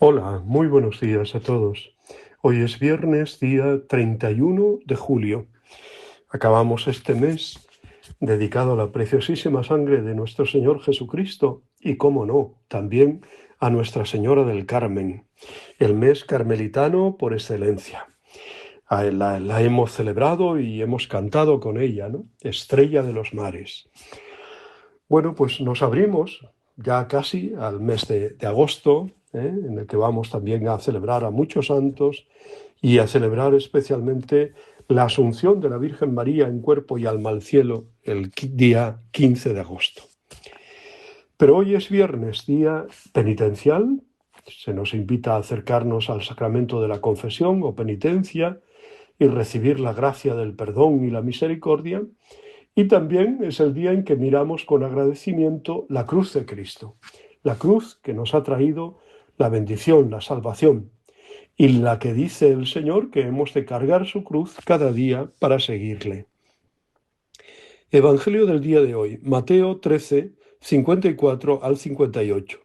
Hola, muy buenos días a todos. Hoy es viernes, día 31 de julio. Acabamos este mes dedicado a la preciosísima sangre de nuestro Señor Jesucristo y, cómo no, también a Nuestra Señora del Carmen, el mes carmelitano por excelencia. La hemos celebrado y hemos cantado con ella, ¿no? Estrella de los mares. Bueno, pues nos abrimos ya casi al mes de agosto, en el que vamos también a celebrar a muchos santos y a celebrar especialmente la Asunción de la Virgen María en cuerpo y alma al cielo el día 15 de agosto. Pero hoy es viernes, día penitencial. Se nos invita a acercarnos al sacramento de la confesión o penitencia y recibir la gracia del perdón y la misericordia. Y también es el día en que miramos con agradecimiento la cruz de Cristo, la cruz que nos ha traído la bendición, la salvación, y la que dice el Señor que hemos de cargar su cruz cada día para seguirle. Evangelio del día de hoy, Mateo 13, 54 al 58.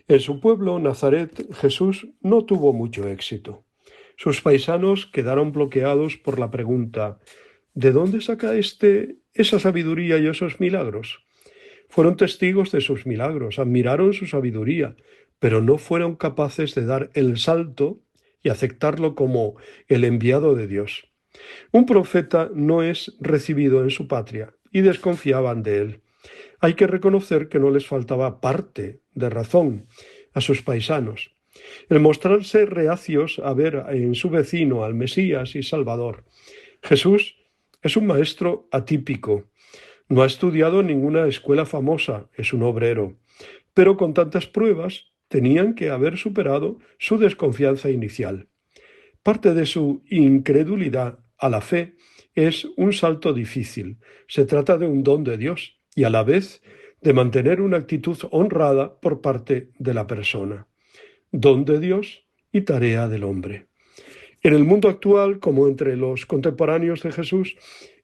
En su pueblo, Nazaret, Jesús no tuvo mucho éxito. Sus paisanos quedaron bloqueados por la pregunta: ¿de dónde saca esa sabiduría y esos milagros? Fueron testigos de sus milagros, admiraron su sabiduría, pero no fueron capaces de dar el salto y aceptarlo como el enviado de Dios. Un profeta no es recibido en su patria y desconfiaban de él. Hay que reconocer que no les faltaba parte de razón a sus paisanos. El mostrarse reacios a ver en su vecino al Mesías y Salvador. Jesús es un maestro atípico. No ha estudiado en ninguna escuela famosa, es un obrero. Pero con tantas pruebas tenían que haber superado su desconfianza inicial. Parte de su incredulidad a la fe es un salto difícil. Se trata de un don de Dios y a la vez de mantener una actitud honrada por parte de la persona. Don de Dios y tarea del hombre. En el mundo actual, como entre los contemporáneos de Jesús,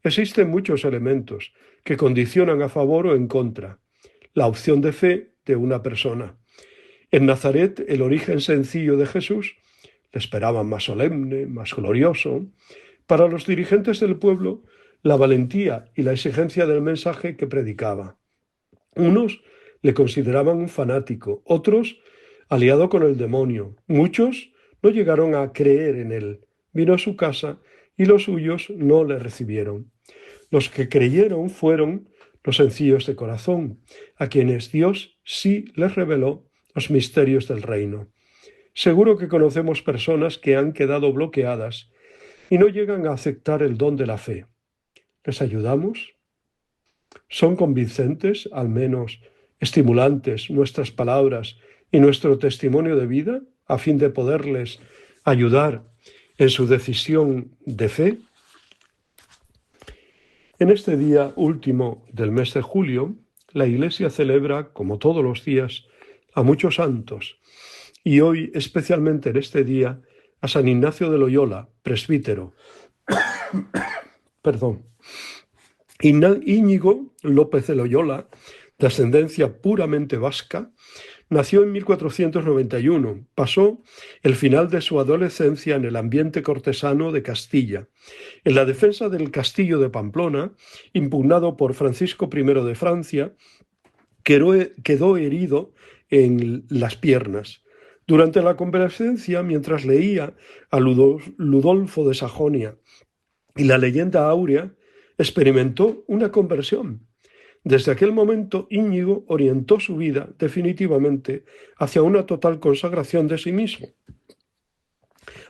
existen muchos elementos que condicionan a favor o en contra la opción de fe de una persona. En Nazaret, el origen sencillo de Jesús le esperaban más solemne, más glorioso. Para los dirigentes del pueblo, la valentía y la exigencia del mensaje que predicaba. Unos le consideraban un fanático, otros aliado con el demonio. Muchos no llegaron a creer en él. Vino a su casa y los suyos no le recibieron. Los que creyeron fueron los sencillos de corazón, a quienes Dios sí les reveló los misterios del reino. Seguro que conocemos personas que han quedado bloqueadas y no llegan a aceptar el don de la fe. ¿Les ayudamos? ¿Son convincentes, al menos estimulantes, nuestras palabras y nuestro testimonio de vida a fin de poderles ayudar en su decisión de fe? En este día último del mes de julio, la Iglesia celebra, como todos los días, a muchos santos, y hoy, especialmente en este día, a San Ignacio de Loyola, presbítero. Perdón. Íñigo López de Loyola, de ascendencia puramente vasca, nació en 1491. Pasó el final de su adolescencia en el ambiente cortesano de Castilla, en la defensa del castillo de Pamplona, impugnado por Francisco I de Francia. Quedó herido en las piernas. Durante la convalecencia, mientras leía a Ludolfo de Sajonia y la leyenda áurea, experimentó una conversión. Desde aquel momento, Íñigo orientó su vida definitivamente hacia una total consagración de sí mismo,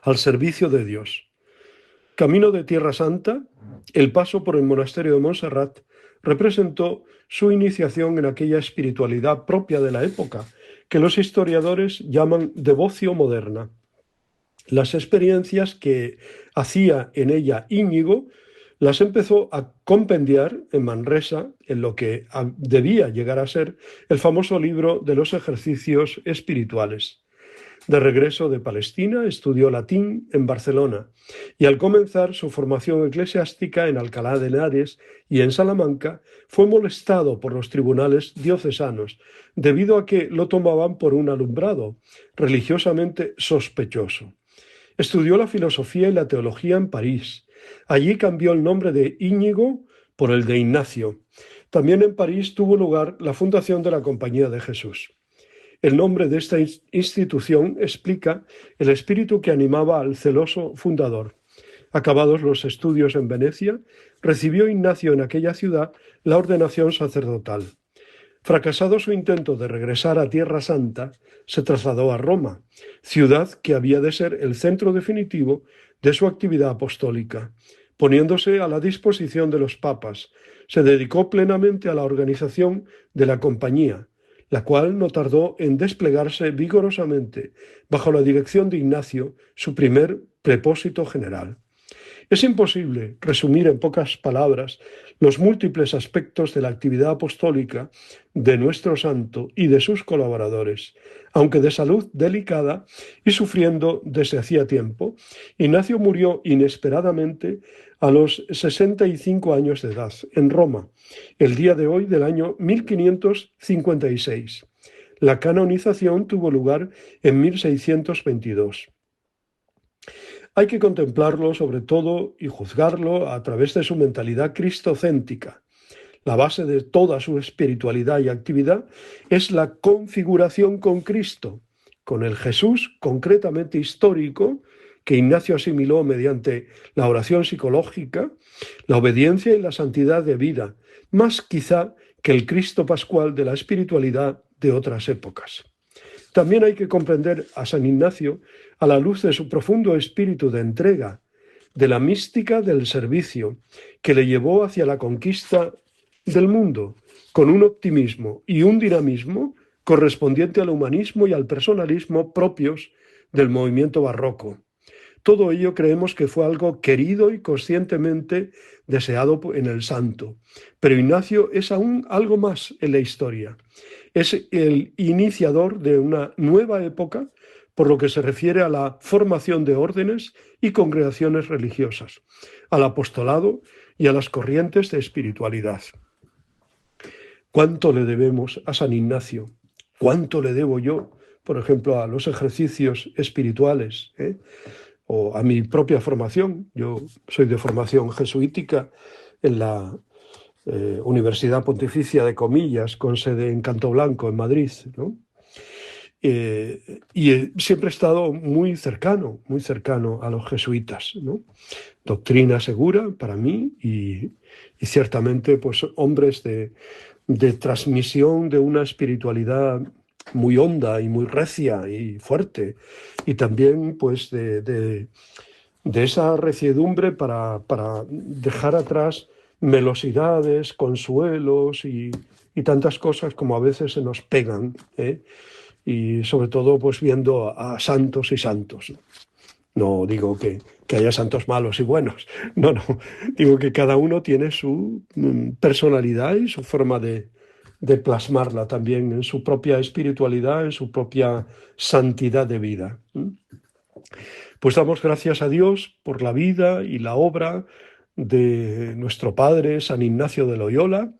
al servicio de Dios. Camino de Tierra Santa, el paso por el monasterio de Montserrat representó su iniciación en aquella espiritualidad propia de la época, que los historiadores llaman devoción moderna. Las experiencias que hacía en ella Íñigo las empezó a compendiar en Manresa, en lo que debía llegar a ser el famoso libro de los ejercicios espirituales. De regreso de Palestina, estudió latín en Barcelona y al comenzar su formación eclesiástica en Alcalá de Henares y en Salamanca, fue molestado por los tribunales diocesanos debido a que lo tomaban por un alumbrado religiosamente sospechoso. Estudió la filosofía y la teología en París. Allí cambió el nombre de Íñigo por el de Ignacio. También en París tuvo lugar la fundación de la Compañía de Jesús. El nombre de esta institución explica el espíritu que animaba al celoso fundador. Acabados los estudios en Venecia, recibió Ignacio en aquella ciudad la ordenación sacerdotal. Fracasado su intento de regresar a Tierra Santa, se trasladó a Roma, ciudad que había de ser el centro definitivo de su actividad apostólica. Poniéndose a la disposición de los papas, se dedicó plenamente a la organización de la compañía, la cual no tardó en desplegarse vigorosamente bajo la dirección de Ignacio, su primer prepósito general. Es imposible resumir en pocas palabras los múltiples aspectos de la actividad apostólica de nuestro santo y de sus colaboradores. Aunque de salud delicada y sufriendo desde hacía tiempo, Ignacio murió inesperadamente a los 65 años de edad en Roma, el día de hoy del año 1556. La canonización tuvo lugar en 1622. Hay que contemplarlo sobre todo y juzgarlo a través de su mentalidad cristocéntrica. La base de toda su espiritualidad y actividad es la configuración con Cristo, con el Jesús concretamente histórico que Ignacio asimiló mediante la oración psicológica, la obediencia y la santidad de vida, más quizá que el Cristo pascual de la espiritualidad de otras épocas. También hay que comprender a San Ignacio a la luz de su profundo espíritu de entrega, de la mística del servicio, que le llevó hacia la conquista del mundo, con un optimismo y un dinamismo correspondiente al humanismo y al personalismo propios del movimiento barroco. Todo ello creemos que fue algo querido y conscientemente deseado en el santo. Pero Ignacio es aún algo más en la historia. Es el iniciador de una nueva época por lo que se refiere a la formación de órdenes y congregaciones religiosas, al apostolado y a las corrientes de espiritualidad. ¿Cuánto le debemos a San Ignacio? ¿Cuánto le debo yo, por ejemplo, a los ejercicios espirituales, o a mi propia formación? Yo soy de formación jesuítica en la Universidad Pontificia de Comillas, con sede en Canto Blanco, en Madrid, ¿no? Y siempre he estado muy cercano a los jesuitas, ¿no? Doctrina segura para mí y ciertamente pues hombres de transmisión de una espiritualidad muy honda y muy recia y fuerte, y también pues de esa reciedumbre para dejar atrás melosidades, consuelos y tantas cosas como a veces se nos pegan, y sobre todo pues viendo a santos y santos. No digo que haya santos malos y buenos, no, digo que cada uno tiene su personalidad y su forma de plasmarla también en su propia espiritualidad, en su propia santidad de vida. Pues damos gracias a Dios por la vida y la obra de nuestro padre San Ignacio de Loyola.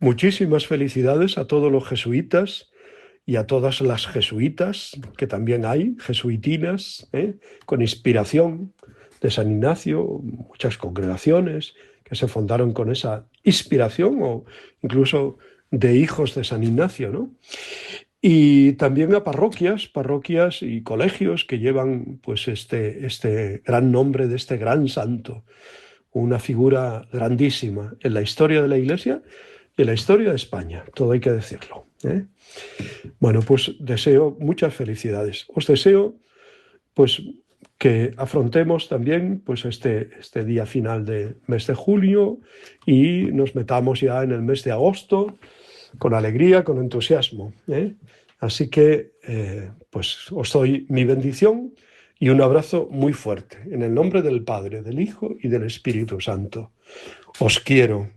Muchísimas felicidades a todos los jesuitas y a todas las jesuitas, que también hay, jesuitinas, con inspiración de San Ignacio, muchas congregaciones que se fundaron con esa inspiración, o incluso de hijos de San Ignacio, ¿no? Y también a parroquias y colegios que llevan pues este gran nombre de este gran santo, una figura grandísima en la historia de la Iglesia y en la historia de España, todo hay que decirlo, ¿eh? Bueno, pues deseo muchas felicidades. Os deseo pues que afrontemos también pues este día final del mes de julio y nos metamos ya en el mes de agosto con alegría, con entusiasmo, ¿eh? Así que pues os doy mi bendición y un abrazo muy fuerte en el nombre del Padre, del Hijo y del Espíritu Santo. Os quiero.